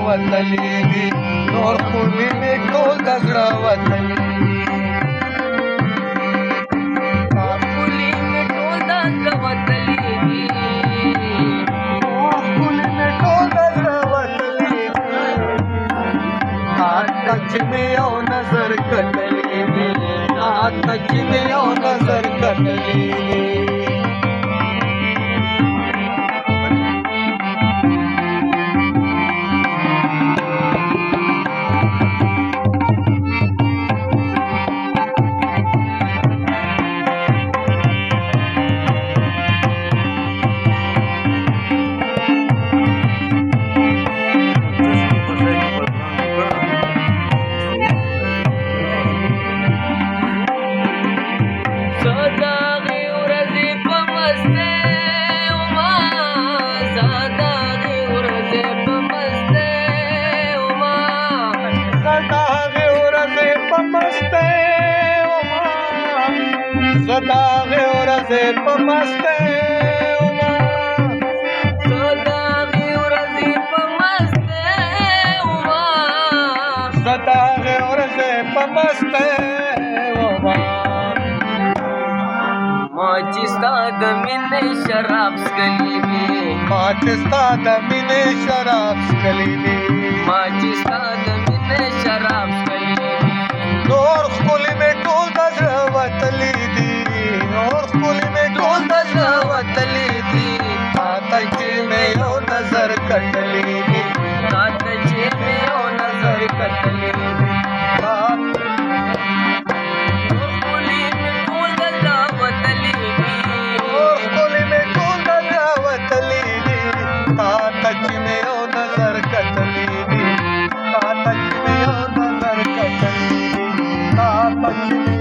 وتلې دي نور خولې مې ټول د زړه وتلې دي خولې مې ټول د زړه وتلې دي نور خولې مې ټول د زړه وتلې دي هاته چې مې یو نظر کتلې دي هاته چې مې یو نظر کتلې دي صداغه ورځې په مسته وما صداغه ورځې په مسته وما صداغه ورځې په مسته وما ما چې ستا د مینې شراب څښلې دي ما چې ستا د مینې شراب څښلې دي ما چې ستا د مینې شراب څښلې دي نور ښکلې مې ټول د زړه وتلې دي نور ښکلې مې ټول د زړه وتلې دي تاته چې مې یو نظر کتلې دي تاته چې مې یو نظر کتلې دي نور ښکلې مې ټول د زړه وتلې دي نور ښکلې مې ټول د زړه وتلې دي تاته چې مې یو نظر کتلې دي تاته چې مې یو نظر کتلې دي تاته چې